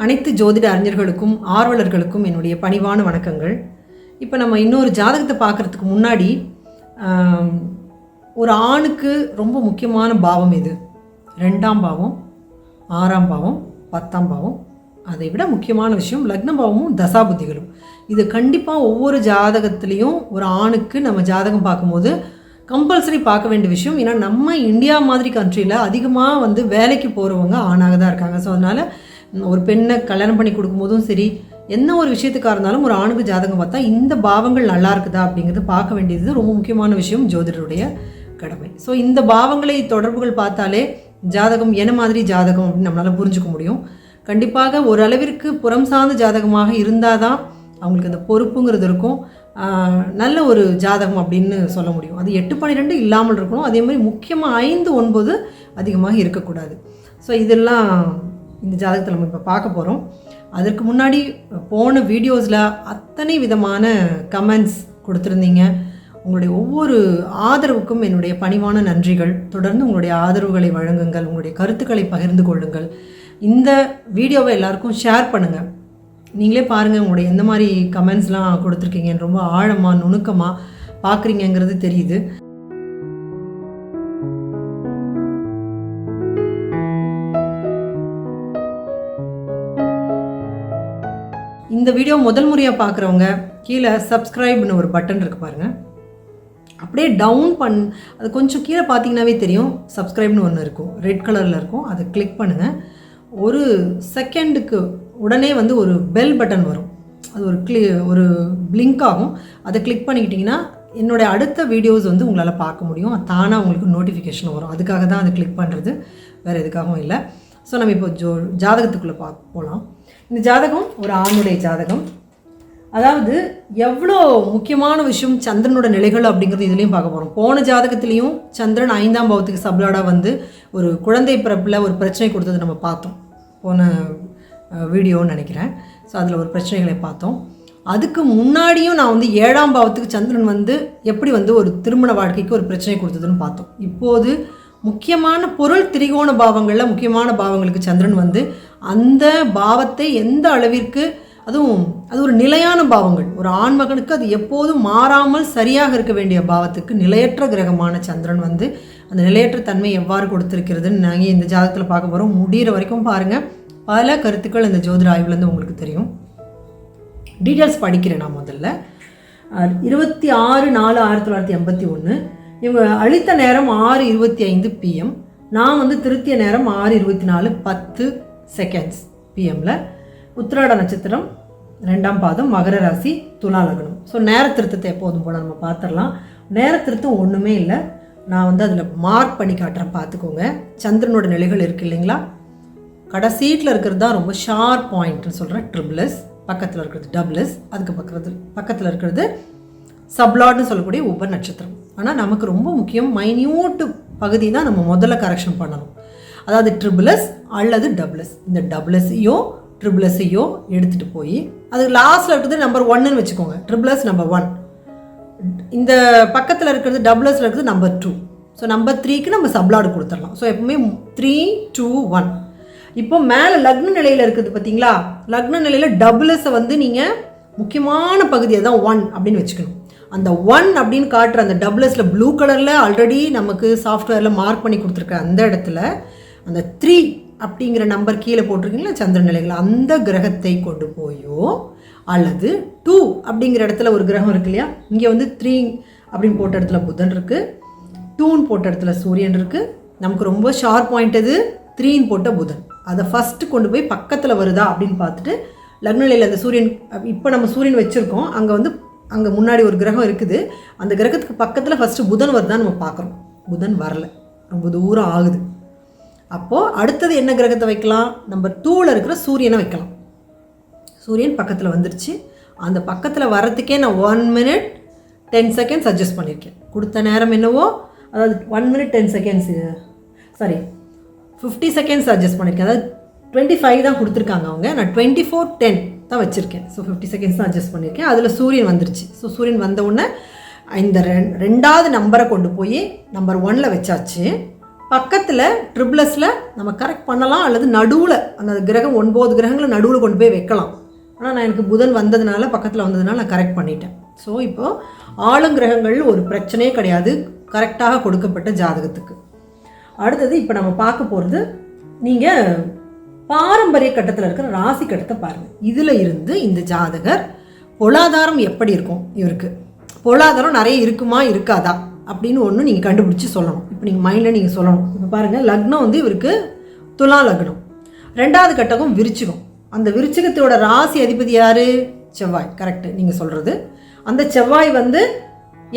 அனைத்து ஜோதிட அறிஞர்களுக்கும் ஆர்வலர்களுக்கும் என்னுடைய பணிவான வணக்கங்கள். இப்போ நம்ம இன்னொரு ஜாதகத்தை பார்க்குறதுக்கு முன்னாடி ஒரு ஆணுக்கு ரொம்ப முக்கியமான பாவம் எது? 2ஆம் பாவம், 6ஆம் பாவம், 10ஆம் பாவம். அதை விட முக்கியமான விஷயம் லக்ன பாவமும் தசாபுத்திகளும். இது கண்டிப்பாக ஒவ்வொரு ஜாதகத்துலேயும் ஒரு ஆணுக்கு நம்ம ஜாதகம் பார்க்கும்போது கம்பல்சரி பார்க்க வேண்டிய விஷயம். ஏன்னா நம்ம இந்தியா மாதிரி கண்ட்ரியில் அதிகமாக வேலைக்கு போகிறவங்க ஆணாக தான் இருக்காங்க. ஸோ அதனால் ஒரு பெண்ணை கல்யாணம் பண்ணி கொடுக்கும்போதும் சரி, என்ன ஒரு விஷயத்துக்காக இருந்தாலும் ஒரு ஆணுக்கு ஜாதகம் பார்த்தா இந்த பாவங்கள் நல்லா இருக்குதா அப்படிங்கிறது பார்க்க வேண்டியது ரொம்ப முக்கியமான விஷயம், ஜோதிடருடைய கடமை. ஸோ இந்த பாவங்களை தொடர்புகள் பார்த்தாலே ஜாதகம் என்ன மாதிரி ஜாதகம் அப்படின்னு நம்மளால் புரிஞ்சுக்க முடியும். கண்டிப்பாக ஒரு அளவிற்கு புறம் சார்ந்த ஜாதகமாக இருந்தால் தான் அவங்களுக்கு அந்த பொறுப்புங்கிறது இருக்கும், நல்ல ஒரு ஜாதகம் அப்படின்னு சொல்ல முடியும். அது 8-12 இல்லாமல் இருக்கணும். அதே மாதிரி முக்கியமாக 5-9 அதிகமாக இருக்கக்கூடாது. ஸோ இதெல்லாம் இந்த ஜாதகத்தில் நம்ம இப்போ பார்க்க போகிறோம். அதற்கு முன்னாடி போன வீடியோஸில் அத்தனை விதமான கமெண்ட்ஸ் கொடுத்துருந்தீங்க. உங்களுடைய ஒவ்வொரு ஆதரவுக்கும் என்னுடைய பணிவான நன்றிகள். தொடர்ந்து உங்களுடைய ஆதரவுகளை வழங்குங்கள், உங்களுடைய கருத்துக்களை பகிர்ந்து கொள்ளுங்கள். இந்த வீடியோவை எல்லாருக்கும் ஷேர் பண்ணுங்கள். நீங்களே பாருங்கள் உங்களுடைய எந்த மாதிரி கமெண்ட்ஸ்லாம் கொடுத்துருக்கீங்க, ரொம்ப ஆழமாக நுணுக்கமாக பார்க்குறீங்கிறது தெரியுது. இந்த வீடியோ முதல் முறையாக பார்க்குறவங்க கீழே சப்ஸ்கிரைப்னு ஒரு பட்டன் இருக்குது பாருங்கள். அப்படியே டவுன் அது கொஞ்சம் கீழே பார்த்தீங்கன்னாவே தெரியும், சப்ஸ்கிரைப்னு ஒன்று இருக்கும், ரெட் கலரில் இருக்கும். அதை கிளிக் பண்ணுங்கள். ஒரு செகண்டுக்கு உடனே ஒரு பெல் பட்டன் வரும். அது ஒரு பிளிங்க் ஆகும். அதை கிளிக் பண்ணிக்கிட்டிங்கன்னா என்னுடைய அடுத்த வீடியோஸ் உங்களால் பார்க்க முடியும். தானாக உங்களுக்கு நோட்டிஃபிகேஷன் வரும். அதுக்காக தான் அதை கிளிக் பண்ணுறது, வேறு எதுக்காகவும் இல்லை. ஸோ நம்ம இப்போ ஜாதகத்துக்குள்ளே போகலாம். இந்த ஜாதகம் ஒரு ஆணுடைய ஜாதகம். அதாவது எவ்வளோ முக்கியமான விஷயம் சந்திரனோட நிலைகள் அப்படிங்கிறது இதுலேயும் பார்க்க போகிறோம். போன ஜாதகத்துலேயும் சந்திரன் 5ஆம் பாவத்துக்கு சப்ளாடாக ஒரு குழந்தை பிறப்பில் ஒரு பிரச்சனை கொடுத்தது நம்ம பார்த்தோம், போன வீடியோன்னு நினைக்கிறேன். ஸோ அதில் ஒரு பிரச்சனைகளை பார்த்தோம். அதுக்கு முன்னாடியும் நான் 7ஆம் பாவத்துக்கு சந்திரன் எப்படி ஒரு திருமண வாழ்க்கைக்கு ஒரு பிரச்சனை கொடுத்ததுன்னு பார்த்தோம். இப்போது முக்கியமான பொருள் திரிகோண பாவங்களில் முக்கியமான பாவங்களுக்கு சந்திரன் அந்த பாவத்தை எந்த அளவிற்கு, அதுவும் அது ஒரு நிலையான பாவங்கள், ஒரு ஆண்மகனுக்கு அது எப்போதும் மாறாமல் சரியாக இருக்க வேண்டிய பாவத்துக்கு நிலையற்ற கிரகமான சந்திரன் அந்த நிலையற்ற தன்மை எவ்வாறு கொடுத்துருக்கிறதுன்னு நாங்கள் இந்த ஜாதகத்தில் பார்க்க போகிறோம். முடிகிற வரைக்கும் பாருங்கள். பல கருத்துக்கள் இந்த ஜோதிட ஆய்வுலேருந்து உங்களுக்கு தெரியும். டீட்டெயில்ஸ் படிக்கிறேன் நான். முதல்ல 26/4/1981 இவங்க அளித்த நேரம் 6:25 PM. நான் திருத்திய நேரம் 6:24:10 PMல. உத்திராட நட்சத்திரம், 2ஆம் பாதம், மகர ராசி, துலா லக்னம். ஸோ நேர திருத்தத்தை எப்போதும் போல நம்ம பார்த்துடலாம். நேர திருத்தம் ஒன்றுமே இல்லை. நான் அதில் மார்க் பண்ணி காட்டுறேன், பார்த்துக்கோங்க. சந்திரனோட நிலைகள் இருக்குது இல்லைங்களா, கடைசீட்டில் இருக்கிறது தான் ரொம்ப ஷார்ப் பாயிண்ட்னு சொல்கிறேன். ட்ரிபிள்எஸ், பக்கத்தில் இருக்கிறது டபுள்எஸ், அதுக்கு பக்கத்தில் இருக்கிறது சப்லாட்னு சொல்லக்கூடிய உப நட்சத்திரம். ஆனால் நமக்கு ரொம்ப முக்கியம் மைன்யூட்டு பகுதி தான் நம்ம முதல்ல கரெக்ஷன் பண்ணணும். அதாவது ட்ரிபிள்எஸ் அல்லது டபுள்எஸ். இந்த டபுள்எஸ்ஸையோ ட்ரிபிள்எஸ்ஸையோ எடுத்துகிட்டு போய் அது லாஸ்ட்டில் இருக்கிறது நம்பர் 1ன்னு வச்சுக்கோங்க. ட்ரிபிள்எஸ் நம்பர் 1, இந்த பக்கத்தில் இருக்கிறது டபுள்எஸ்ல இருக்கிறது நம்பர் 2. ஸோ நம்பர் 3க்கு நம்ம சப்லாடு கொடுத்துடலாம். ஸோ எப்பவுமே 3, 2, 1. இப்போ மேலே லக்ன நிலையில் இருக்குது பார்த்தீங்களா, லக்ன நிலையில் டபுள்எஸ்ஸை நீங்கள் முக்கியமான பகுதியை தான் 1 அப்படின்னு வச்சுக்கணும். அந்த 1 அப்படின்னு காட்டுற அந்த டபுள்எஸ்ல ப்ளூ கலரில் ஆல்ரெடி நமக்கு சாஃப்ட்வேரில் மார்க் பண்ணி கொடுத்துருக்க அந்த இடத்துல அந்த 3 அப்படிங்கிற நம்பர் கீழே போட்டிருக்கீங்களா சந்திர நிலைகள், அந்த கிரகத்தை கொண்டு போயோ அல்லது 2 அப்படிங்கிற இடத்துல ஒரு கிரகம் இருக்கு இல்லையா, இங்கே 3 அப்படின்னு போட்ட இடத்துல புதன் இருக்குது, 2ன்னு போட்ட இடத்துல சூரியன் இருக்குது. நமக்கு ரொம்ப ஷார்ப் பாயிண்ட் அது 3ன்னு போட்ட புதன். அதை ஃபஸ்ட்டு கொண்டு போய் பக்கத்தில் வருதா அப்படின்னு பார்த்துட்டு லக்ன நிலையில் அந்த சூரியன், இப்போ நம்ம சூரியன் வச்சுருக்கோம், அங்கே முன்னாடி ஒரு கிரகம் இருக்குது, அந்த கிரகத்துக்கு பக்கத்தில் ஃபஸ்ட்டு புதன் வருதான்னு நம்ம பார்க்குறோம். புதன் வரல, ரொம்ப தூரம் ஆகுது. அப்போது அடுத்தது என்ன கிரகத்தை வைக்கலாம், நம்பர் 2ல் இருக்கிற சூரியனை வைக்கலாம். சூரியன் பக்கத்தில் வந்துருச்சு. அந்த பக்கத்தில் வர்றதுக்கே நான் 1 minute 10 seconds அட்ஜஸ்ட் பண்ணியிருக்கேன். கொடுத்த நேரம் என்னவோ, அதாவது 1 minute 10 seconds, sorry 50 seconds adjust பண்ணியிருக்கேன். அதாவது 25 தான் கொடுத்துருக்காங்க அவங்க, நான் 24:10 தான் வச்சுருக்கேன். ஸோ 50 seconds தான் அட்ஜஸ்ட் பண்ணியிருக்கேன். அதில் சூரியன் வந்துருச்சு. ஸோ சூரியன் வந்த உடனே இந்த 2வது நம்பரை கொண்டு போய் நம்பர் 1ல் வச்சாச்சு. பக்கத்தில் ட்ரிபிளஸில் நம்ம கரெக்ட் பண்ணலாம், அல்லது நடுவில் அந்த கிரகம் 9 கிரகங்களை நடுவில் கொண்டு போய் வைக்கலாம். ஆனால் நான் எனக்கு புதன் வந்ததுனால, பக்கத்தில் வந்ததுனால நான் கரெக்ட் பண்ணிட்டேன். ஸோ இப்போது ஆளுங்கிரகங்கள் ஒரு பிரச்சனையே கிடையாது கரெக்டாக கொடுக்கப்பட்ட ஜாதகத்துக்கு. அடுத்தது இப்போ நம்ம பார்க்க போகிறது, நீங்கள் பாரம்பரிய கட்டத்தில் இருக்கிற ராசி கட்டத்தை பாருங்கள். இதில் இருந்து இந்த ஜாதகர் பொருளாதாரம் எப்படி இருக்கும், இவருக்கு பொருளாதாரம் நிறைய இருக்குமா இருக்காதா அப்படின்னு ஒன்று நீங்கள் கண்டுபிடிச்சி சொல்லணும். இப்போ நீங்கள் மைண்டில் நீங்கள் சொல்லணும். இப்போ பாருங்கள், லக்னம் வந்து இவருக்கு துலா லக்னம், 2வது கட்டகம் விருச்சிகம். அந்த விருச்சிகத்தோட ராசி அதிபதி யார்? செவ்வாய். கரெக்டு நீங்கள் சொல்கிறது. அந்த செவ்வாய் வந்து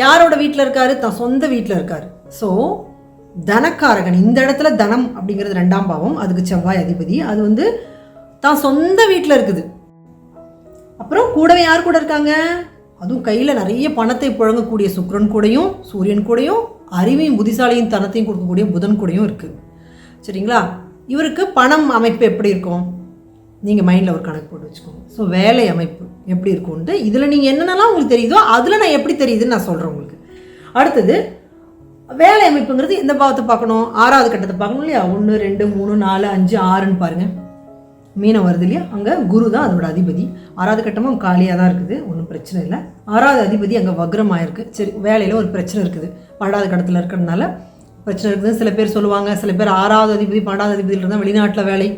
யாரோட வீட்டில் இருக்கார்? தான் சொந்த வீட்டில் இருக்கார். ஸோ தனக்காரகன், இந்த இடத்துல தனம் அப்படிங்கிறது 2ஆம் பாவம், அதுக்கு செவ்வாய் அதிபதி. அது வந்து தான் சொந்த வீட்டில் இருக்குது. அப்புறம் கூடவே யார் கூட இருக்காங்க? அதுவும் கையில் நிறைய பணத்தை புழங்கக்கூடிய சுக்கிரன் கூடயும், சூரியன் கூடயும், அறிவையும் புத்திசாலியும் தனத்தையும் கொடுக்கக்கூடிய புதன் கூடயும் இருக்குது. சரிங்களா? இவருக்கு பணம் அமைப்பு எப்படி இருக்கும் நீங்கள் மைண்டில் ஒரு கணக்கு போட்டு வச்சுக்கோங்க. ஸோ வேலை அமைப்பு எப்படி இருக்கும்ன்ட்டு இதில் நீங்கள் என்னென்னலாம் உங்களுக்கு தெரியுதோ அதில் நான் எப்படி தெரியுதுன்னு நான் சொல்கிறேன் உங்களுக்கு. அடுத்தது வேலை அமைப்புங்கிறது எந்த பாவத்தை பார்க்கணும்? 6வது கட்டத்தை பார்க்கணும் இல்லையா? 1 2 3 4 5 6ன்னு பாருங்கள், மீனம் வருது இல்லையா? அங்கே குரு தான் அதோட அதிபதி. 6வது கட்டமும் காலியாக தான் இருக்குது, ஒன்றும் பிரச்சனை இல்லை. 6வது அதிபதி அங்கே வக்ரமாக இருக்குது. சரி, வேலையில் ஒரு பிரச்சனை இருக்குது, 12வது கட்டத்தில் இருக்கிறதுனால பிரச்சனை இருக்குது. சில பேர் சொல்லுவாங்க, சில பேர் 6வது அதிபதி 12வது அதிபதியில் இருந்தால் வெளிநாட்டில் வேலை,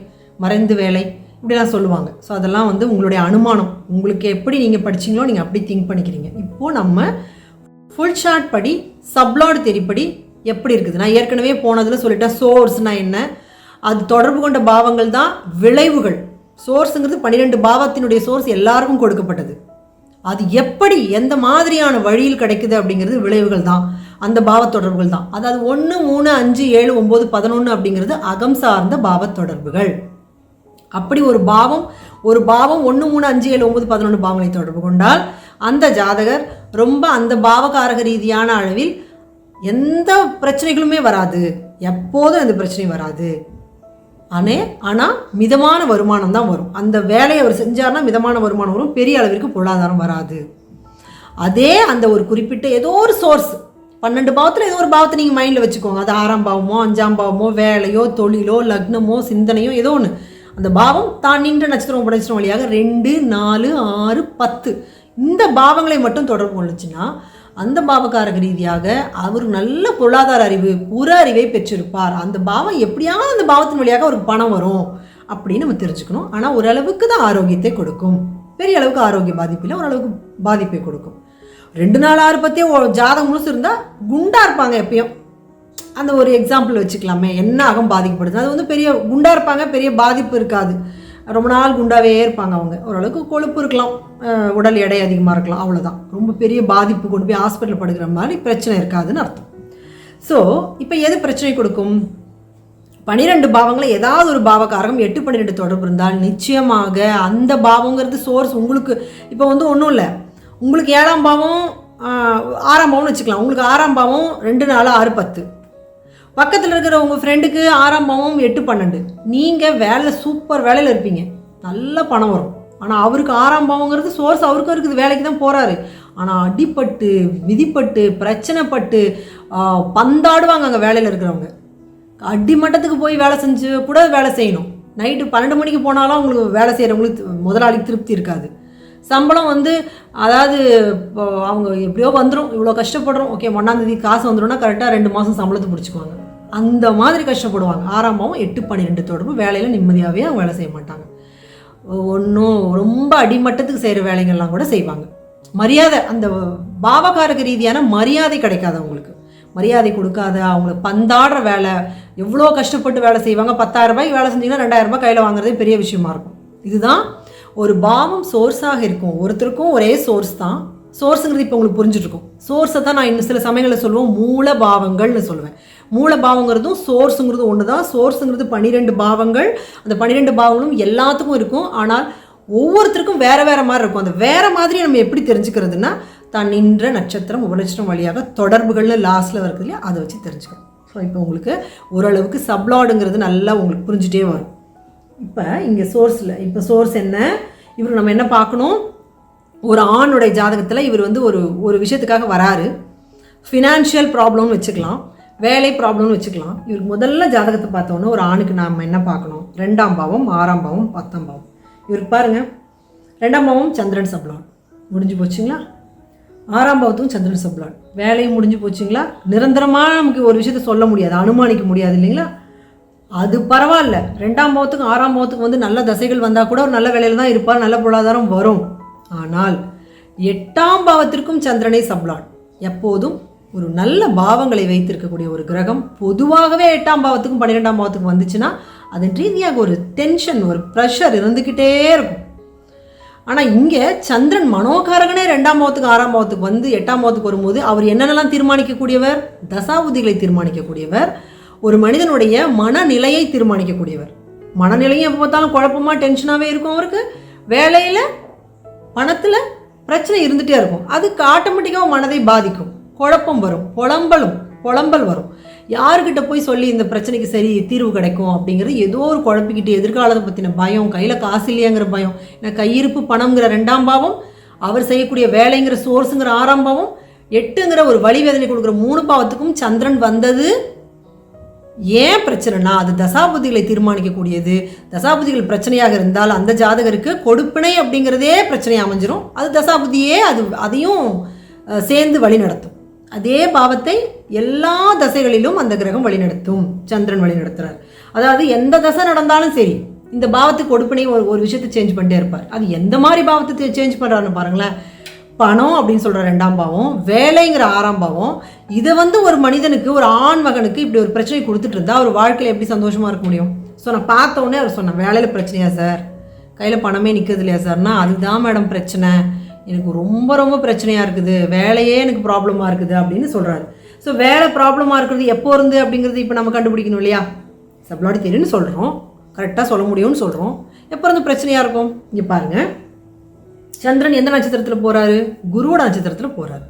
மறைந்து வேலை, இப்படிலாம் சொல்லுவாங்க. ஸோ அதெல்லாம் வந்து உங்களுடைய அனுமானம், உங்களுக்கு எப்படி நீங்கள் படிச்சிங்களோ நீங்கள் அப்படி திங்க் பண்ணிக்கிறீங்க. இப்போது நம்ம ஃபுல் ஷார்ட் படி சப்லாட் தெரிப்படி எப்படி இருக்குது, நான் ஏற்கனவே போனதில் சொல்லிட்டேன். சோர்ஸ்னால் என்ன, அது தொடர்பு கொண்ட பாவங்கள் தான் விளைவுகள். சோர்ஸுங்கிறது 12 பாவத்தினுடைய சோர்ஸ் எல்லாருக்கும் கொடுக்கப்பட்டது. அது எப்படி எந்த மாதிரியான வழியில் கிடைக்குது அப்படிங்கிறது விளைவுகள் தான், அந்த பாவ தொடர்புகள் தான். அதாவது 1 3 5 7 9 11 அப்படிங்கிறது அகம் சார்ந்த பாவ தொடர்புகள். அப்படி ஒரு பாவம் 1 3 5 7 9 11 பாவங்களை தொடர்பு கொண்டால் அந்த ஜாதகர் ரொம்ப அந்த பாவகாரக ரீதியான அளவில் எந்த பிரச்சனைகளுமே வராது, எப்போதும் எந்த பிரச்சனையும் வராது. ஆனால் மிதமான வருமானம் தான் வரும். அந்த வேலையை அவர் செஞ்சார்னா மிதமான வருமானம் வரும், பெரிய அளவிற்கு பொருளாதாரம் வராது. அதே அந்த ஒரு குறிப்பிட்ட ஏதோ ஒரு சோர்ஸ் 12 பாவத்தில் ஏதோ ஒரு பாவத்தை நீங்கள் மைண்டில் வச்சுக்கோங்க. அது 6ஆம் பாவமோ 5ஆம் பாவமோ வேலையோ தொழிலோ லக்னமோ சிந்தனையோ ஏதோ ஒன்று, அந்த பாவம் தான் நின்ற நட்சத்திரம் உபநட்சத்திரம் வழியாக 2 4 6 10 இந்த பாவங்களை மட்டும் தொடர்பு கொள்ளுச்சுன்னா அந்த பாவகாரக ரீதியாக அவர் நல்ல பொருளாதார அறிவு, புற அறிவை பெற்றிருப்பார். அந்த பாவம் எப்படியாவது அந்த பாவத்தின் வழியாக அவருக்கு பணம் வரும் அப்படின்னு நம்ம தெரிஞ்சுக்கணும். ஆனால் ஓரளவுக்கு தான் ஆரோக்கியத்தை கொடுக்கும், பெரிய அளவுக்கு ஆரோக்கிய பாதிப்பில் ஓரளவுக்கு பாதிப்பை கொடுக்கும். 2 4 6 10 ஜாதகம் முழுசு இருந்தால் குண்டா இருப்பாங்க எப்பயும். அந்த ஒரு எக்ஸாம்பிள் வச்சுக்கலாமே, என்ன அகம் பாதிக்கப்படுது, அது வந்து பெரிய குண்டா இருப்பாங்க, பெரிய பாதிப்பு இருக்காது, ரொம்ப நாள் குண்டாவே இருப்பாங்க. அவங்க ஓரளவுக்கு கொழுப்பு இருக்கலாம், உடல் எடை அதிகமாக இருக்கலாம், அவ்வளோதான். ரொம்ப பெரிய பாதிப்பு கொண்டு போய் ஹாஸ்பிட்டல் படுக்கிற மாதிரி பிரச்சனை இருக்காதுன்னு அர்த்தம். ஸோ இப்போ எது பிரச்சனை கொடுக்கும்? 12 பாவங்களை ஏதாவது ஒரு பாவகாரகம் 8 12 தொடர்பு இருந்தால் நிச்சயமாக அந்த பாவங்கிறது சோர்ஸ் உங்களுக்கு இப்போ வந்து ஒன்றும் இல்லை, உங்களுக்கு 7ஆம் பாவம் 6ஆம் பாவம்னு வச்சுக்கலாம். உங்களுக்கு 6ஆம் பாவம் 2 4 6 10, பக்கத்தில் இருக்கிற உங்கள் ஃப்ரெண்டுக்கு 6ஆம் பாவம் 8 12, நீங்கள் வேலை சூப்பர் வேலையில் இருப்பீங்க, நல்ல பணம் வரும். ஆனால் அவருக்கு 6ஆம் பாவங்கிறது சோர்ஸ் அவருக்கும் இருக்குது, வேலைக்கு தான் போகிறாரு. ஆனால் அடிப்பட்டு விதிப்பட்டு பிரச்சனைப்பட்டு பந்தாடுவாங்க அங்கே வேலையில் இருக்கிறவங்க. அடிமட்டத்துக்கு போய் வேலை செஞ்சு கூட வேலை செய்யணும். நைட்டு 12 மணிக்கு போனாலும் அவங்களுக்கு வேலை செய்கிறவங்களுக்கு முதலாளிக்கு திருப்தி இருக்காது. சம்பளம் வந்து அதாவது அவங்க எப்படியோ வந்துடும், இவ்வளோ கஷ்டப்படுறோம், ஓகே 1ஆம் தேதி காசு வந்துடும்னா கரெக்டாக 2 மாதம் சம்பளத்தை பிடிச்சிக்குவாங்க. அந்த மாதிரி கஷ்டப்படுவாங்க. 6ஆம் பாவம் 8 12 தொடர்பு வேலையில் நிம்மதியாகவே அவங்க வேலை செய்ய மாட்டாங்க. ஒன்றும் ரொம்ப அடிமட்டத்துக்கு செய்கிற வேலைகள்லாம் கூட செய்வாங்க. மரியாதை, அந்த பாவகாரக ரீதியான மரியாதை கிடைக்காது அவங்களுக்கு. மரியாதை கொடுக்காத, அவங்களுக்கு பந்தாடுற வேலை, எவ்வளோ கஷ்டப்பட்டு வேலை செய்வாங்க. 10,000 ரூபாய்க்கு வேலை செஞ்சிங்கன்னா 2,000 ரூபாய் கையில் வாங்குறதே பெரிய விஷயமா இருக்கும். இதுதான் ஒரு பாவம் சோர்ஸாக இருக்கும். ஒருத்தருக்கும் ஒரே சோர்ஸ் தான். சோர்ஸுங்கிறது இப்போ உங்களுக்கு புரிஞ்சுட்ருக்கும். சோர்ஸை தான் நான் இன்னும் சில சமயங்களில் சொல்லுவோம் மூல பாவங்கள்னு சொல்லுவேன். மூல பாவங்கிறதும் சோர்ஸுங்கிறதும் ஒன்று தான். சோர்ஸுங்கிறது 12 பாவங்கள். அந்த 12 பாவங்களும் எல்லாத்துக்கும் இருக்கும். ஆனால் ஒவ்வொருத்தருக்கும் வேறு வேறு மாதிரி இருக்கும். அந்த வேறு மாதிரி நம்ம எப்படி தெரிஞ்சுக்கிறதுனா தான் நின்ற நட்சத்திரம் உபநட்சத்திரம் வழியாக தொடர்புகள்னு லாஸ்ட்டில் வருது இல்லையா, அதை வச்சு தெரிஞ்சுக்கணும். ஸோ இப்போ உங்களுக்கு ஓரளவுக்கு சப்லாடுங்கிறது நல்லா உங்களுக்கு புரிஞ்சுட்டே வரும். இப்போ இங்கே சோர்ஸில் இப்போ சோர்ஸ் என்ன, இவர் நம்ம என்ன பார்க்கணும், ஒரு ஆணுடைய ஜாதகத்தில் இவர் வந்து ஒரு விஷயத்துக்காக வராரு. ஃபினான்ஷியல் ப்ராப்ளம்னு வச்சுக்கலாம். வேலை ப்ராப்ளம்னு வச்சுக்கலாம். இவருக்கு முதல்ல ஜாதகத்தை பார்த்தோன்னா ஒரு ஆணுக்கு நாம் என்ன பார்க்கணும், 2ஆம் பாவம் 6ஆம் பாவம் 10ஆம் பாவம். இவருக்கு பாருங்கள் 2ஆம் பாவம் சந்திரன் சப்ளாட் முடிஞ்சு போச்சுங்களா, 6ஆம் பாவத்துக்கும் சந்திரன் சப்ளாட் வேலையும் முடிஞ்சு போச்சுங்களா. நிரந்தரமாக நமக்கு ஒரு விஷயத்த சொல்ல முடியாது, அனுமானிக்க முடியாது இல்லைங்களா. அது பரவாயில்ல, 2ஆம் பாவத்துக்கும் 6ஆம் பாவத்துக்கு வந்து நல்ல தசைகள் வந்தால் கூட ஒரு நல்ல வேலையில் தான் இருப்பார், நல்ல பொருளாதாரம் வரும். ஆனால் 8ஆம் பாவத்திற்கும் சந்திரனை சப்ளாட் எப்போதும் ஒரு நல்ல பாவங்களை வைத்திருக்கக்கூடிய ஒரு கிரகம் பொதுவாகவே 8ஆம் பாவத்துக்கும் 12ஆம் பாவத்துக்கும் வந்துச்சுன்னா அதன் ரீதியாக ஒரு டென்ஷன், ஒரு ப்ரெஷர் இருந்துக்கிட்டே இருக்கும். ஆனால் இங்கே சந்திரன் மனோகாரகனே 2ஆம் பாவத்துக்கு 6ஆம் பாவத்துக்கு வந்து 8ஆம் பாவத்துக்கு வரும்போது அவர் என்னென்னலாம் தீர்மானிக்கக்கூடியவர், தசாபுதிகளை தீர்மானிக்கக்கூடியவர், ஒரு மனிதனுடைய மனநிலையை தீர்மானிக்கக்கூடியவர். மனநிலையும் எப்போ பார்த்தாலும் குழப்பமாக டென்ஷனாகவே இருக்கும், அவருக்கு வேலையில் பணத்தில் பிரச்சனை இருந்துகிட்டே இருக்கும். அதுக்கு ஆட்டோமேட்டிக்காக மனதை பாதிக்கும், குழப்பம் வரும், புலம்பல் வரும். யாருக்கிட்ட போய் சொல்லி இந்த பிரச்சனைக்கு சரி தீர்வு கிடைக்கும் அப்படிங்கிறது ஏதோ ஒரு குழப்பிக்கிட்டு, எதிர்காலத்தை பற்றின பயம், கையில் காசு இல்லையாங்கிற பயம், ஏன்னா கையிருப்பு பணம்ங்கிற 2ஆம் பாவம், அவர் செய்யக்கூடிய வேலைங்கிற சோர்ஸுங்கிற 6ஆம் பாவம், 8ங்கிற ஒரு வழி வேதனை கொடுக்குற 3 பாவத்துக்கும் சந்திரன் வந்தது ஏன் பிரச்சனைனா அது தசாபுதிகளை தீர்மானிக்கக்கூடியது. தசாபுதிகள் பிரச்சனையாக இருந்தால் அந்த ஜாதகருக்கு கொடுப்பினை அப்படிங்கிறதே பிரச்சனை அமைஞ்சிரும். அது தசாபுதியே அதையும் சேர்ந்து வழி நடத்தும். அதே பாவத்தை எல்லா தசைகளிலும் அந்த கிரகம் வழிநடத்தும், சந்திரன் வழிநடத்துறார். அதாவது எந்த தசை நடந்தாலும் சரி இந்த பாவத்துக்கு கொடுப்பினை ஒரு விஷயத்தை சேஞ்ச் பண்ணிட்டே இருப்பார். அது எந்த மாதிரி பாவத்தை சேஞ்ச் பண்ணுறாருன்னு பாருங்களேன். பணம் அப்படின்னு சொல்கிற 2ஆம் பாவம், வேலைங்கிற 6ஆம் பாவம், இதை வந்து ஒரு மனிதனுக்கு, ஒரு ஆண் மகனுக்கு இப்படி ஒரு பிரச்சனை கொடுத்துட்டு இருந்தால் அவர் வாழ்க்கையில் எப்படி சந்தோஷமாக இருக்க முடியும்? ஸோ நான் பார்த்த உடனே அவர் சொன்னேன், வேலையில் பிரச்சனையா சார், கையில் பணமே நிற்கிறது இல்லையா சார்னா, அதுதான் மேடம் பிரச்சனை, எனக்கு ரொம்ப ரொம்ப பிரச்சனையாக இருக்குது, வேலையே எனக்கு ப்ராப்ளமாக இருக்குது அப்படின்னு சொல்கிறாரு. ஸோ வேலை ப்ராப்ளமாக இருக்கிறது எப்போ இருந்து அப்படிங்கிறது இப்போ நம்ம கண்டுபிடிக்கணும் இல்லையா. சப்ளாட் தெரியுன்னு சொல்கிறோம், கரெக்டாக சொல்ல முடியும்னு சொல்கிறோம். எப்போ இருந்து பிரச்சனையாக இருக்கும்? இங்கே பாருங்கள், சந்திரன் எந்த நட்சத்திரத்தில் போகிறாரு, குருவோட நட்சத்திரத்தில் போகிறாரு.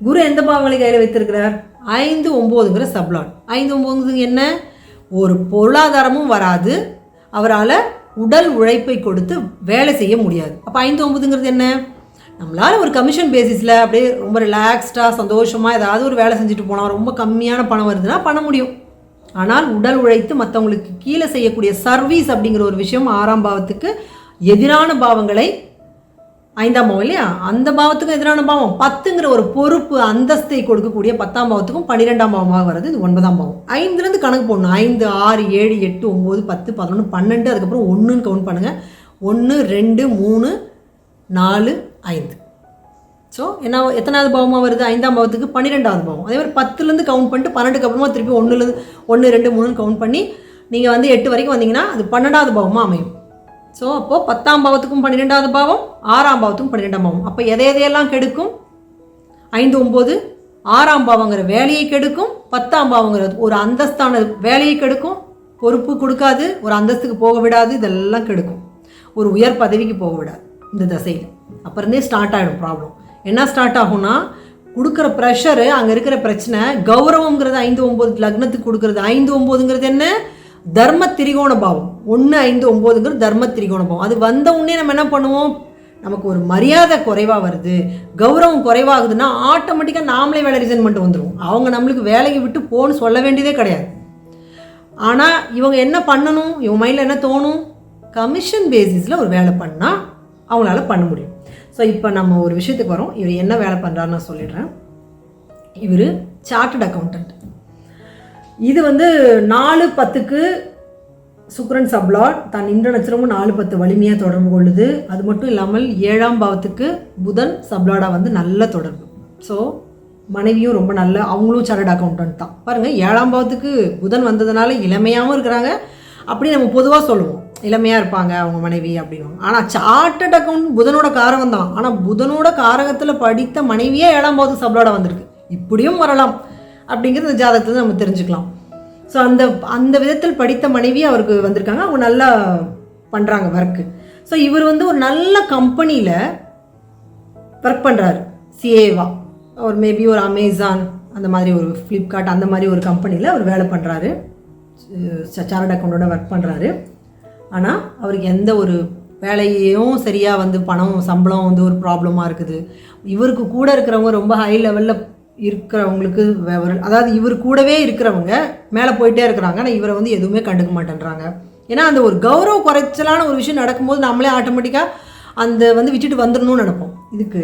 குரு எந்த பாவங்களை கையில் வைத்திருக்கிறார், 5, 9ங்கிற சப்ளாட். 5, 9 என்ன, ஒரு பொருளாதாரமும் வராது, அவரால் உடல் உழைப்பை கொடுத்து வேலை செய்ய முடியாது. அப்போ 5, 9ங்கிறது என்ன, நம்மளால் ஒரு கமிஷன் பேசிஸில் அப்படியே ரொம்ப ரிலாக்ஸ்டாக சந்தோஷமாக ஏதாவது ஒரு வேலை செஞ்சுட்டு போனால் ரொம்ப கம்மியான பணம் வருதுன்னா பண்ண முடியும். ஆனால் உடல் உழைத்து மற்றவங்களுக்கு கீழே செய்யக்கூடிய சர்வீஸ் அப்படிங்கிற ஒரு விஷயம் 6ஆம் பாவத்துக்கு எதிரான பாவங்களை, 5ஆம் பாவம் இல்லையா, அந்த பாவத்துக்கும் எதிரான பாவம் 10ங்கிற ஒரு பொறுப்பு அந்தஸ்தை கொடுக்கக்கூடிய 10ஆம் பாவத்துக்கும் 12ஆம் பாவமாக வருது இது 9ஆம் பாவம். 5லேருந்து கணக்கு போடணும், 5, 6, 7, 8, 9, 10, 11, 12, அதுக்கப்புறம் 1ன்னு கவுண்ட் பண்ணுங்கள். 1, 2, 3, 4, 5. ஸோ என்ன எத்தனாவது பாவமாக வருது, 5ஆம் பாவத்துக்கு 12ஆவது பாவம். அதே மாதிரி 10லேருந்து கவுண்ட் பண்ணிட்டு 12க்கு அப்புறமா திருப்பி 1, 2, 3ன்னு கவுண்ட் பண்ணி நீங்கள் வந்து 8 வரைக்கும் வந்தீங்கன்னா அது 12ஆவது பாவமாக அமையும். ஸோ அப்போது 10ஆம் பாவத்துக்கும் 12ஆவது பாவம், 6ஆம் பாவத்துக்கும் 12ஆம் பாவம். அப்போ எதையெல்லாம் கெடுக்கும், 5, 9 6ஆம் பாவங்கிற வேலையை கெடுக்கும், 10ஆம் பாவங்கிற ஒரு அந்தஸ்தான வேலையை கெடுக்கும், பொறுப்பு கொடுக்காது, ஒரு அந்தஸ்துக்கு போக விடாது, இதெல்லாம் கெடுக்கும், ஒரு உயர் பதவிக்கு போக விடாது இந்த தசையில். அப்புறந்தே ஸ்டார்ட் ஆகிடும் ப்ராப்ளம். என்ன ஸ்டார்ட் ஆகும்னா, கொடுக்குற ப்ரெஷரு, அங்கே இருக்கிற பிரச்சனை, கௌரவங்கிறது 5, 9 லக்னத்துக்கு கொடுக்குறது. 5, 9ங்கிறது என்ன, தர்ம திரிகோண பாவம். 1, 5, 9ங்கிறது தர்ம திரிகோண பாவம். அது வந்த உடனே நம்ம என்ன பண்ணுவோம், நமக்கு ஒரு மரியாதை குறைவாக வருது, கௌரவம் குறைவாகுதுன்னா ஆட்டோமேட்டிக்காக நாமளே வேலை ரிசைன் பண்ணிட்டு வந்துடுவோம். அவங்க நம்மளுக்கு வேலையை விட்டு போன்னு சொல்ல வேண்டியதே கிடையாது. ஆனால் இவங்க என்ன பண்ணணும், இவங்க மைண்டில் என்ன தோணும், கமிஷன் பேசிஸில் ஒரு வேலை பண்ணால் அவங்களால பண்ண முடியும். ஸோ இப்போ நம்ம ஒரு விஷயத்துக்கு வரோம். இவர் என்ன வேலை பண்ணுறாருன்னு நான் சொல்லிடுறேன். இவர் சார்ட்டர்ட் அக்கௌண்டன்ட். இது வந்து 4, 10க்கு சுக்கிரன் சப்ளாட், தான் இந்திர நட்சத்திரமும் 4, 10 வலிமையாக தொடர்பு கொள்ளுது. அது மட்டும் இல்லாமல் 7ஆம் பாவத்துக்கு புதன் சப்ளாடாக வந்து நல்ல தொடர்பு. ஸோ மனைவியும் ரொம்ப நல்ல, அவங்களும் சார்ட்டர்ட் அக்கௌண்டன்ட் தான். பாருங்கள், 7ஆம் பாவத்துக்கு புதன் வந்ததுனால இளமையாகவும் இருக்கிறாங்க, அப்படி நம்ம பொதுவாக சொல்லுவோம், இளமையாக இருப்பாங்க அவங்க மனைவி அப்படின்னு. ஆனால் சார்ட்டர்ட் அக்கௌண்ட் புதனோட காரகம் தான். ஆனால் புதனோட காரகத்தில் படித்த மனைவியே 7ஆம் பாவத்துக்கு சப்ளாடாக வந்திருக்கு. இப்படியும் வரலாம் அப்படிங்கிறது இந்த ஜாதகத்தில் நம்ம தெரிஞ்சுக்கலாம். ஸோ அந்த விதத்தில் படித்த மனைவி அவருக்கு வந்திருக்காங்க, அவங்க நல்லா பண்ணுறாங்க ஒர்க்கு. ஸோ இவர் வந்து ஒரு நல்ல கம்பெனியில் ஒர்க் பண்ணுறாரு, சிஏவா, ஒரு மேபி ஒரு அமேசான் அந்த மாதிரி, ஒரு ஃப்ளிப்கார்ட் அந்த மாதிரி ஒரு கம்பெனியில் அவர் வேலை பண்ணுறாரு, சார்ட்டர்ட் அக்கௌண்டோட ஒர்க் பண்ணுறாரு. ஆனால் அவருக்கு எந்த ஒரு வேலையும் சரியாக வந்து பணம் சம்பளம் வந்து ஒரு ப்ராப்ளமாக இருக்குது. இவருக்கு கூட இருக்கிறவங்க ரொம்ப ஹை லெவலில் இருக்கிறவங்களுக்கு அதாவது இவர் கூடவே இருக்கிறவங்க மேலே போயிட்டே இருக்கிறாங்க, ஆனால் இவரை வந்து எதுவுமே கண்டுக்க மாட்டேன்றாங்க. ஏன்னா அந்த ஒரு கௌரவ குறைச்சலான ஒரு விஷயம் நடக்கும்போது நம்மளே ஆட்டோமேட்டிக்காக அந்த வந்து விட்டுட்டு வந்துடணும்னு நினைப்போம். இதுக்கு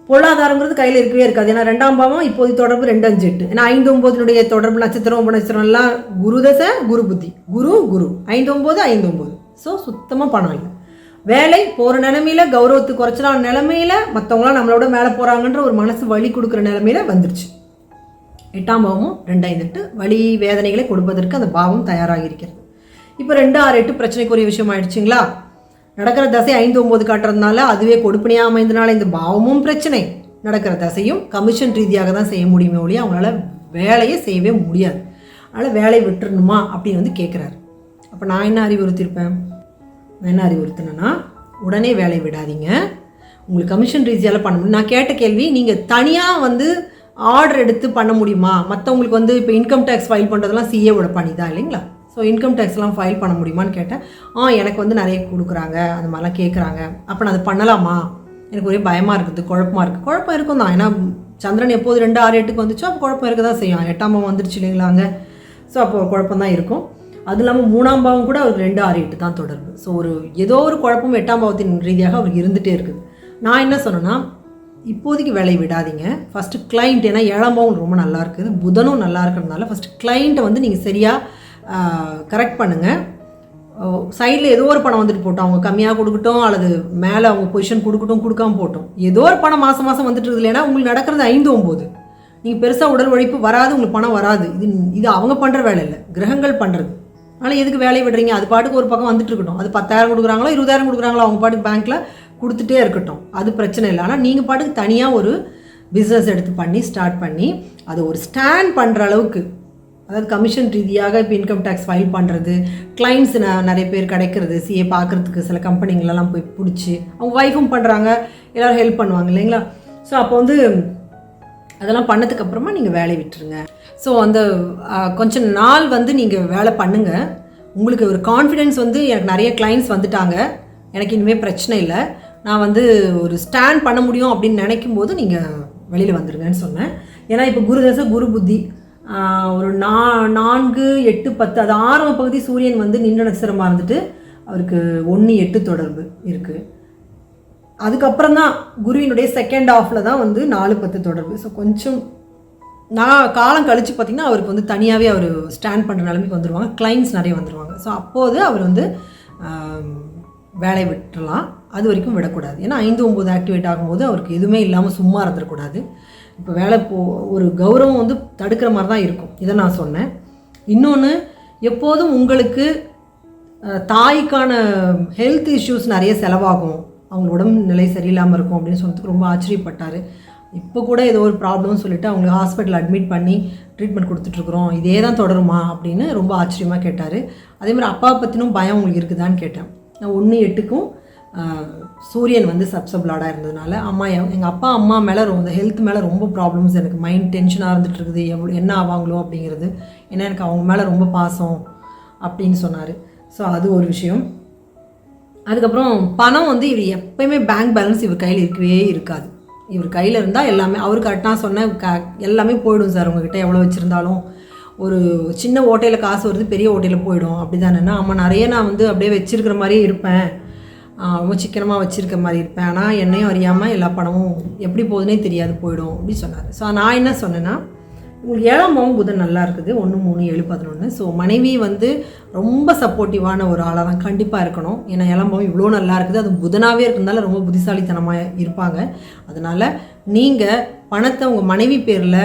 பொருளாதாரங்கிறது கையில் இருக்கவே இருக்காது. ஏன்னா 2ஆம் பாவம் இப்போது தொடர்பு 2, 5, 8. ஏன்னா 5, 9 தொடர்பு நட்சத்திரம் உபநட்சத்திரம் எல்லாம் குரு தசை, குரு புத்தி, குரு 5, 9, 5, 9. ஸோ சுத்தமாக பணம் இல்லை. வேலை போகிற நிலமையில கௌரவத்துக்கு குறைச்சலான நிலமையில மற்றவங்களாம் நம்மளோட மேலே போகிறாங்கன்ற ஒரு மனசு வலி கொடுக்குற நிலமையில வந்துருச்சு. 8ஆம் பாவமும் 2, 5, 8 வலி வேதனைகளை கொடுப்பதற்கு அந்த பாவம் தயாராகி இருக்கிறது. இப்போ 2, 6, 8 பிரச்சனைக்குரிய விஷயம் ஆயிடுச்சுங்களா. நடக்கிற தசை 5, 9 காட்டுறதுனால அதுவே கொடுப்பனையாக அமைந்ததுனால இந்த பாவமும் பிரச்சனை, நடக்கிற தசையும் கமிஷன் ரீதியாக தான் செய்ய முடியுமே ஒழிய அவங்களால வேலையை செய்யவே முடியாது. அதனால் வேலையை விட்டுறணுமா அப்படின்னு வந்து கேட்குறாரு. அப்போ நான் என்ன அறிவுறுத்திருப்பேன், நான் என்ன அறிவுறுத்தினேன்னா, உடனே வேலையை விடாதீங்க, உங்களுக்கு கமிஷன் ரீதியால் பண்ண முடியும். நான் கேட்ட கேள்வி, நீங்கள் தனியாக வந்து ஆர்டர் எடுத்து பண்ண முடியுமா, மற்றவங்களுக்கு வந்து இப்போ இன்கம் டேக்ஸ் ஃபைல் பண்ணுறதுலாம் சிஏவோட பணி தான் இல்லைங்களா. ஸோ இன்கம் டேக்ஸ்லாம் ஃபைல் பண்ண முடியுமான்னு கேட்டேன். எனக்கு வந்து நிறைய கொடுக்குறாங்க, அந்த மாதிரிலாம் கேட்குறாங்க. அப்போ நான் அது பண்ணலாமா, எனக்கு ஒரே பயமாக இருக்குது, குழப்பமாக இருக்குது. குழப்பம் இருக்கும் தான், ஏன்னா சந்திரன் எப்போது 2, 6, 8 வந்துச்சோ அப்போ குழப்பம் இருக்க தான் செய்யும். 8ஆம் பாவம் வந்துருச்சு இல்லைங்களாங்க. ஸோ அப்போ குழப்பம் தான் இருக்கும். அது இல்லாமல் 3ஆம் பாவம் கூட அவருக்கு 2, 6, 8 தான் தொடர்பு. ஸோ ஏதோ ஒரு குழப்பம் 8ஆம் பாவத்தின் ரீதியாக அவருக்கு இருந்துகிட்டே இருக்குது. நான் என்ன சொன்னேன்னா, இப்போதைக்கு வேலையை விடாதீங்க, ஃபஸ்ட்டு கிளைண்ட், ஏன்னா 7ஆம் பாவம் ரொம்ப நல்லா இருக்குது, புதனும் நல்லா இருக்கிறதுனால ஃபஸ்ட்டு கிளைண்ட்டை வந்து நீங்கள் சரியாக கரெக்ட் பண்ணுங்கள். சைடில் ஏதோ ஒரு பணம் வந்துட்டு போட்டோம், அவங்க கம்மியாக கொடுக்கட்டும் அல்லது மேலே அவங்க பொசிஷன் கொடுக்கட்டும், கொடுக்காம போட்டோம், ஏதோ ஒரு பணம் மாதம் மாதம் வந்துட்டு இருக்குது. இல்லைன்னா உங்களுக்கு நடக்கிறது 5, 9, நீங்கள் பெருசாக உடல் உழைப்பு வராது, உங்களுக்கு பணம் வராது. இது அவங்க பண்ணுற வேலை இல்லை, கிரகங்கள் பண்ணுறது. அதனால் எதுக்கு வேலையை விடுறீங்க, அது பாட்டுக்கு ஒரு பக்கம் வந்துட்டு இருக்கட்டும். அது 10,000 கொடுக்குறாங்களோ 20,000 கொடுக்குறாங்களோ அவங்க பாட்டுக்கு பேங்க்கில் கொடுத்துட்டே இருக்கட்டும், அது பிரச்சனை இல்லை. ஆனால் நீங்கள் பாட்டுக்கு தனியாக ஒரு பிஸ்னஸ் எடுத்து பண்ணி ஸ்டார்ட் பண்ணி அதை ஒரு ஸ்டாண்ட் பண்ணுற அளவுக்கு, அதாவது கமிஷன் ரீதியாக இப்போ இன்கம் டேக்ஸ் ஃபைல் பண்ணுறது, கிளைண்ட்ஸ் நிறைய பேர் கிடைக்கிறது, சிஏ பார்க்குறதுக்கு சில கம்பெனிங்களெல்லாம் போய் பிடிச்சி அவங்க ஒய்ஃபும் பண்ணுறாங்க, எல்லோரும் ஹெல்ப் பண்ணுவாங்க இல்லைங்களா. ஸோ அப்போ வந்து அதெல்லாம் பண்ணதுக்கப்புறமா நீங்கள் வேலையை விட்டுருங்க. ஸோ அந்த கொஞ்சம் நாள் வந்து நீங்கள் வேலை பண்ணுங்கள், உங்களுக்கு ஒரு கான்ஃபிடென்ஸ் வந்து எனக்கு நிறைய கிளைண்ட்ஸ் வந்துட்டாங்க, எனக்கு இனிமேல் பிரச்சனை இல்லை, நான் வந்து ஒரு ஸ்டாண்ட் பண்ண முடியும் அப்படின்னு நினைக்கும் போது நீங்கள் வெளியில் வந்துடுங்கன்னு சொன்னேன். ஏன்னா இப்போ குரு தசை, குரு புத்தி ஒரு 4, 8, 10 அது ஆரம்ப பகுதி சூரியன் வந்து நின்ற நட்சத்திரமாக இருந்துட்டு அவருக்கு 1, 8 தொடர்பு இருக்குது. அதுக்கப்புறம் தான் குருவினுடைய செகண்ட் ஹாஃபில் தான் வந்து 4, 10 தொடர்பு. ஸோ கொஞ்சம் நான் காலம் கழித்து பார்த்திங்கன்னா அவருக்கு வந்து தனியாகவே அவர் ஸ்டாண்ட் பண்ணுற நிலைமைக்கு வந்துடுவாங்க, கிளைண்ட்ஸ் நிறைய வந்துடுவாங்க. ஸோ அப்போது அவர் வந்து வேலையை விட்டுடலாம், அது வரைக்கும் விடக்கூடாது. ஏன்னா 5, 9 ஆக்டிவேட் ஆகும்போது அவருக்கு எதுவுமே இல்லாமல் சும்மா இருந்துடக்கூடாது. இப்போ வேலை ஒரு கௌரவம் வந்து தடுக்கிற மாதிரி தான் இருக்கும், இதை நான் சொன்னேன். இன்னொன்று, எப்போதும் உங்களுக்கு தாய்க்கான ஹெல்த் இஷ்யூஸ் நிறைய செலவாகும், அவங்க உடம்பு நிலை சரியில்லாமல் இருக்கும் அப்படின்னு சொன்னதுக்கு ரொம்ப ஆச்சரியப்பட்டார். இப்போ கூட ஏதோ ஒரு ப்ராப்ளம்னு சொல்லிவிட்டு அவங்களுக்கு ஹாஸ்பிட்டல் அட்மிட் பண்ணி ட்ரீட்மெண்ட் கொடுத்துட்ருக்குறோம், இதே தான் தொடருமா அப்படின்னு ரொம்ப ஆச்சரியமாக கேட்டார். அதேமாதிரி அப்பாவை பற்றினும் பயம் உங்களுக்கு இருக்குதான்னு கேட்டேன். 1, 8க்கும் சூரியன் வந்து சப்சப்லாடாக இருந்ததுனால எங்கள் அப்பா அம்மா மேலே ரொம்ப ஹெல்த் மேலே ரொம்ப ப்ராப்ளம்ஸ், எனக்கு மைண்ட் டென்ஷனாக இருந்துகிட்டு இருக்குது, என்ன ஆவாங்களோ அப்படிங்கிறது, ஏன்னா எனக்கு அவங்க மேலே ரொம்ப பாசம் அப்படின்னு சொன்னார். ஸோ அது ஒரு விஷயம். அதுக்கப்புறம் பணம் வந்து இவர் எப்போயுமே பேங்க் பேலன்ஸ் இவர் கையில் இருக்கவே இருக்காது. இவர் கையில் இருந்தால் எல்லாமே அவருக்கு கரெக்டாக சொன்னேன், எல்லாமே போயிடும் சார், உங்ககிட்ட எவ்வளோ வச்சுருந்தாலும். ஒரு சின்ன ஓட்டையில் காசு வருது, பெரிய ஓட்டையில் போயிடும், அப்படி தானேன்னா. ஆமாம், நிறைய நான் வந்து அப்படியே வச்சுருக்கிற மாதிரியே இருப்பேன், ரொம்ப சிக்கனமாக வச்சுருக்க மாதிரி இருப்பேன், ஆனால் என்னையும் அறியாமல் எல்லா பணமும் எப்படி போகுதுன்னே தெரியாது, போயிடும் அப்படின்னு சொன்னார். ஸோ நான் என்ன சொன்னேன்னா, உங்களுக்கு 7ஆம் பாவம் புதன் நல்லா இருக்குது, 1, 3, 7, 11. ஸோ மனைவி வந்து ரொம்ப சப்போர்ட்டிவான ஒரு ஆளாக தான் கண்டிப்பாக இருக்கணும். ஏன்னா 7ஆம் பாவம் இவ்வளோ நல்லா இருக்குது, அது புதனாகவே இருக்கிறதுனால ரொம்ப புத்திசாலித்தனமாக இருப்பாங்க. அதனால் நீங்கள் பணத்தை உங்கள் மனைவி பேரில்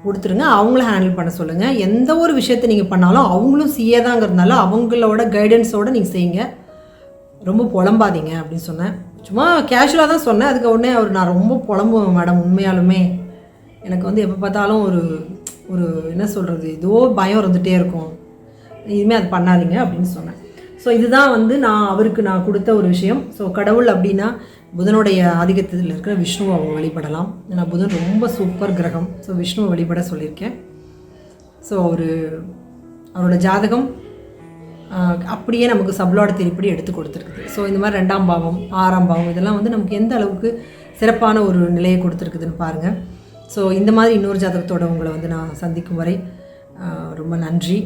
கொடுத்துருங்க, அவங்கள ஹேண்டில் பண்ண சொல்லுங்கள். எந்த ஒரு விஷயத்தை நீங்கள் பண்ணாலும் அவங்களும் சிஏ தாங்கிறதுனால அவங்களோட கைடன்ஸோடு நீங்கள் செய்யுங்க, ரொம்ப புலம்பாதீங்க அப்படின்னு சொன்னேன். சும்மா கேஷுவலாக தான் சொன்னேன். அதுக்கு உடனே அவர், நான் ரொம்ப புலம்புவேன் மேடம், உண்மையாலுமே எனக்கு வந்து எப்போ பார்த்தாலும் ஒரு என்ன சொல்கிறது, ஏதோ பயம் இருந்துகிட்டே இருக்கும், இனிமேல் அது பண்ணாதீங்க அப்படின்னு சொன்னேன். ஸோ இதுதான் வந்து அவருக்கு நான் கொடுத்த ஒரு விஷயம். ஸோ கடவுள் அப்படின்னா புதனுடைய ஆதிக்கத்தில் இருக்கிற விஷ்ணுவை அவங்க வழிபடலாம். ஏன்னா புதன் ரொம்ப சூப்பர் கிரகம். ஸோ விஷ்ணுவை வழிபட சொல்லியிருக்கேன். ஸோ அவரோட ஜாதகம் அப்படியே நமக்கு சப்ளாட் திருப்படி எடுத்து கொடுத்துருக்குது. ஸோ இந்த மாதிரி 2ஆம் பாவம் 6ஆம் பாவம் இதெல்லாம் வந்து நமக்கு எந்த அளவுக்கு சிறப்பான ஒரு நிலையை கொடுத்துருக்குதுன்னு பாருங்கள். ஸோ இந்த மாதிரி இன்னொரு ஜாதகத்தோட உங்களை வந்து நான் சந்திக்கும் வரை ரொம்ப நன்றி.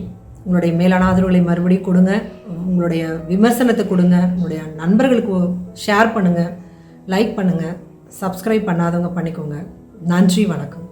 உங்களுடைய மேலான ஆதரவுகளை மறுபடியும் கொடுங்க, உங்களுடைய விமர்சனத்தை கொடுங்க, உங்களுடைய நண்பர்களுக்கு ஷேர் பண்ணுங்கள், லைக் பண்ணுங்கள், சப்ஸ்கிரைப் பண்ணாதவங்க பண்ணிக்கோங்க. நன்றி, வணக்கம்.